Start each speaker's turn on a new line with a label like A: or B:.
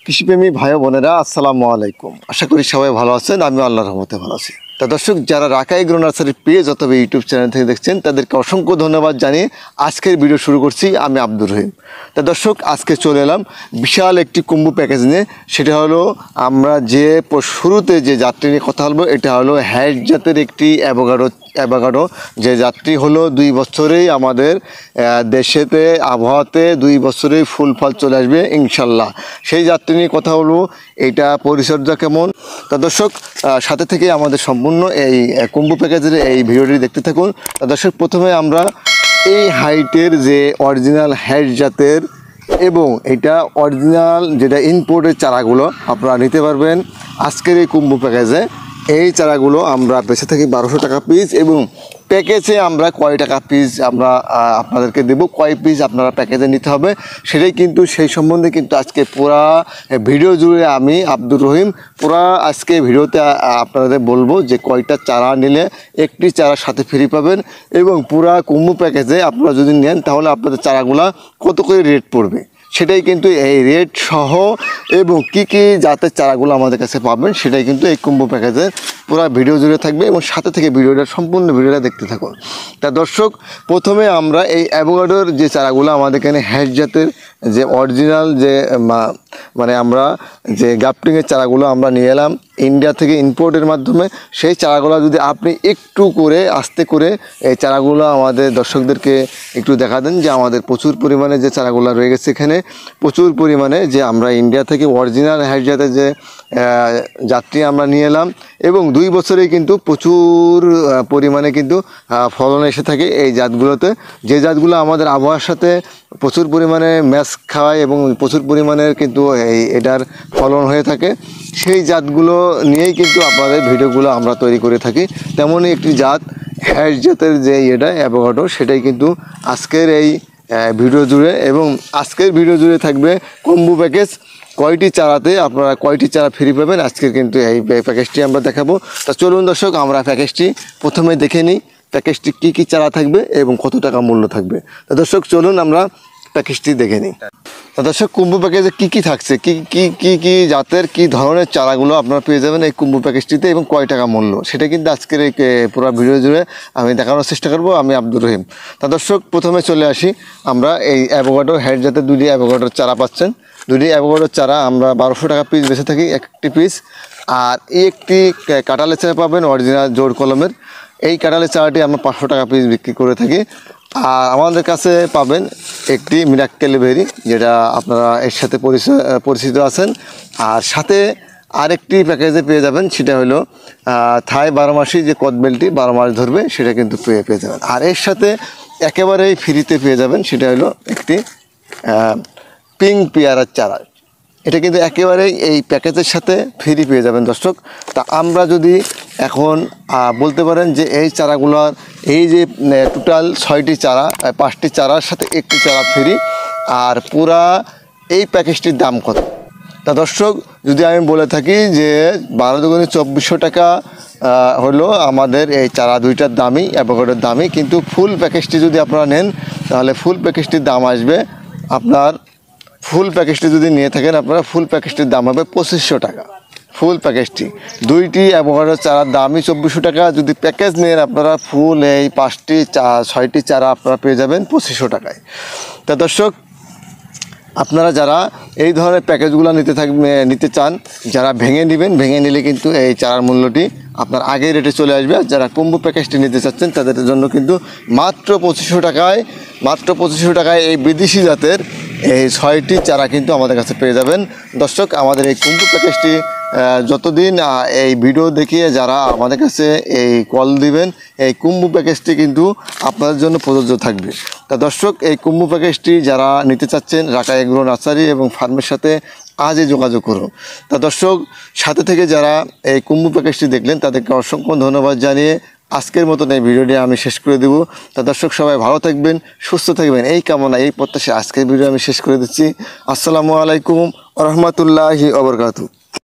A: কৃষিপ্রেমী ভাই বোনেরা আসসালামু আলাইকুম। আশা করি সবাই ভালো আছেন। আমি আল্লাহর রহমতে ভালো আছি। তা দর্শক, যারা রাকা এগ্রো নার্সারি পেজ অথবা ইউটিউব চ্যানেল থেকে দেখছেন তাদেরকে অসংখ্য ধন্যবাদ জানিয়ে আজকের ভিডিও শুরু করছি। আমি আব্দুর রহিম। তা দর্শক, আজকে চলে এলাম বিশাল একটি কুম্বু প্যাকেজ নিয়ে। সেটা হলো আমরা যে শুরুতে যে যাত্রী নিয়ে কথা বলবো, এটা হলো হ্যাশ জাতের একটি অ্যাভোকাডো, যে যাত্রী হলো 2 বছরেই আমাদের দেশেতে আবহাওয়াতে 2 বছরেই ফুল ফল চলে আসবে ইনশাল্লাহ। সেই যাত্রী নিয়ে কথা বলবো, এইটা পরিচর্যা কেমন। তা দর্শক, সাথে থেকে আমাদের সম্পূর্ণ এই কুম্বু প্যাকেজের এই ভিডিওটি দেখতে থাকুন। তা দর্শক, প্রথমে আমরা এই হাইটের যে অরিজিনাল হ্যাশ জাতের এবং এটা অরিজিনাল যেটা ইম্পোর্টের চারাগুলো আপনারা নিতে পারবেন আজকের এই কুম্বু প্যাকেজে। এই চারাগুলো আমরা বেঁচে থাকি 1200 টাকা পিস, এবং প্যাকেজে আমরা কয় টাকা পিস আমরা আপনাদেরকে দেবো, কয় পিস আপনারা প্যাকেজে নিতে হবে সেটাই কিন্তু, সেই সম্বন্ধে কিন্তু আজকে পুরা ভিডিও জুড়ে আমি আব্দুর রহিম পুরা আজকে ভিডিওতে আপনাদের বলবো যে কয়টা চারা নিলে একটি চারার সাথে ফ্রি পাবেন, এবং পুরা কুম্বু প্যাকেজে আপনারা যদি নেন তাহলে আপনাদের চারাগুলা কত করে রেট পড়বে সেটাই কিন্তু, এই রেট সহ এবং কি কি জাতের চারাগুলো আমাদের কাছে পাবেন সেটাই কিন্তু এই কুম্বু প্যাকেজের পুরো ভিডিও জুড়ে থাকবে, এবং সাথে থেকে ভিডিওটা সম্পূর্ণ ভিডিওটা দেখতে থাকুন। তা দর্শক, প্রথমে আমরা এই অ্যাভোকাডোর যে চারাগুলো আমাদের এখানে হ্যাশ জাতের যে অরিজিনাল যে মানে আমরা যে গ্রাফটিংয়ের চারাগুলো আমরা নিয়ে এলাম ইন্ডিয়া থেকে ইম্পোর্টের মাধ্যমে, সেই চারাগুলো যদি আপনি একটু করে আস্তে করে এই চারাগুলো আমাদের দর্শকদেরকে একটু দেখা দেন, যে আমাদের প্রচুর পরিমাণে যে চারাগুলো রয়ে গেছে এখানে, প্রচুর পরিমাণে যে আমরা ইন্ডিয়া থেকে অরিজিনাল হ্যাশ জাতের যে যাত্রী আমরা নিয়ে এলাম, এবং 2 বছরেই কিন্তু প্রচুর পরিমাণে কিন্তু ফলন এসে থাকে এই জাতগুলোতে, যে জাতগুলো আমাদের আবহাওয়ার সাথে প্রচুর পরিমাণে ম্যাচ খাওয়ায় এবং প্রচুর পরিমাণের কিন্তু এটার ফলন হয়ে থাকে। সেই জাতগুলো নিয়েই কিন্তু আপনাদের ভিডিওগুলো আমরা তৈরি করে থাকি। তেমনই একটি জাত হ্যাশ জাতের যে এটা অ্যাভোকাডো, সেটাই কিন্তু আজকের এই ভিডিও জুড়ে, এবং আজকের ভিডিও জুড়ে থাকবে কুম্বু প্যাকেজ, কয়টি চারাতে আপনারা কয়টি চারা ফ্রি পাবেন আজকের কিন্তু এই প্যাকেজটি আমরা দেখাবো। তা চলুন দর্শক, আমরা প্যাকেজটি প্রথমে দেখে নিই, প্যাকেজটি কী কী চারা থাকবে এবং কত টাকা মূল্য থাকবে। তা দর্শক, চলুন আমরা প্যাকেজটি দেখে নিই। তা দর্শক, কুম্বু প্যাকেজে কী কী থাকছে, কী জাতের কী ধরনের চারাগুলো আপনারা পেয়ে যাবেন এই কুম্বু প্যাকেজটিতে, এবং কয় টাকা মূল্য সেটা কিন্তু আজকের এই পুরো ভিডিও জুড়ে আমি দেখানোর চেষ্টা করব। আমি আব্দুর রহিম। তা দর্শক, প্রথমে চলে আসি, আমরা এই অ্যাভোকাডো হ্যাশ জাতের 2টি অ্যাভোকাডোর চারা পাচ্ছেন। 2টি অ্যাভোকাডোর চারা আমরা 1200 টাকা পিস বেঁচে থাকি একটি পিস। আর এই একটি কাঁঠালের চারা পাবেন অরিজিনাল জোর কলমের, এই কাঁঠালের চারাটি আমরা 500 টাকা পিস বিক্রি করে থাকি। আর আমাদের কাছে পাবেন একটি মিরাক্কেল বেরি, যেটা আপনারা এর সাথে পরিচিত আছেন। আর সাথে আরেকটি প্যাকেজে পেয়ে যাবেন, সেটা হলো থাই 12 মাসি যে কদবেলটি 12 মাস ধরবে, সেটা কিন্তু পেয়ে যাবেন। আর এর সাথে একেবারেই ফ্রিতে পেয়ে যাবেন, সেটা হলো একটি পিঙ্ক পেয়ারার চারা। এটা কিন্তু একেবারেই এই প্যাকেজের সাথে ফ্রি পেয়ে যাবেন দর্শক। তা আমরা যদি এখন বলতে পারেন যে এই চারাগুলোর এই যে টোটাল 6টি চারা, 5টি চারার সাথে একটি চারা ফ্রি, আর পুরা এই প্যাকেজটির দাম কত। তা দর্শক, যদি আমি বলে থাকি যে 12 দুগুণে 2400 টাকা হলো আমাদের এই চারা দুইটার দামই, অ্যাভোকাডোর দামই, কিন্তু ফুল প্যাকেজটি যদি আপনারা নেন তাহলে ফুল প্যাকেজটির দাম আসবে আপনার, ফুল প্যাকেজটি যদি নিয়ে থাকেন আপনারা, ফুল প্যাকেজটির দাম হবে 2500 টাকা। ফুল প্যাকেজটি 2টি অ্যাভোকাডোর চারার দামই 2400 টাকা। যদি প্যাকেজ নেন আপনারা ফুল এই 6টি চারা আপনারা পেয়ে যাবেন 2500 টাকায়। তা দর্শক, আপনারা যারা এই ধরনের প্যাকেজগুলো নিতে চান, যারা ভেঙে নেবেন, ভেঙে নিলে কিন্তু এই চারার মূল্যটি আপনার আগের রেটে চলে আসবে। আর যারা কুম্বু প্যাকেজটি নিতে চাচ্ছেন তাদের জন্য কিন্তু মাত্র 2500 টাকায় এই বিদেশি জাতের এই 6টি চারা কিন্তু আমাদের কাছে পেয়ে যাবেন দর্শক। আমাদের এই কুম্বু প্যাকেজটি যতদিন এই ভিডিও দেখিয়ে যারা আমাদের কাছে এই কল দিবেন, এই কুম্বু প্যাকেজটি কিন্তু আপনাদের জন্য প্রযোজ্য থাকবে। তা দর্শক, এই কুম্বু প্যাকেজটি যারা নিতে চাচ্ছেন রাকা এগ্রো নার্সারি এবং ফার্মের সাথে আজই যোগাযোগ করুন। তা দর্শক, সাথে থেকে যারা এই কুম্বু প্যাকেজটি দেখলেন তাদেরকে অসংখ্য ধন্যবাদ জানিয়ে আজকের মতন এই ভিডিওটি আমি শেষ করে দেব। তা দর্শক, সবাই ভালো থাকবেন, সুস্থ থাকবেন, এই কামনা এই প্রত্যাশায় আজকের ভিডিও আমি শেষ করে দিচ্ছি। আসসালামু আলাইকুম ওয়া রাহমাতুল্লাহি ওয়া বারাকাতুহু।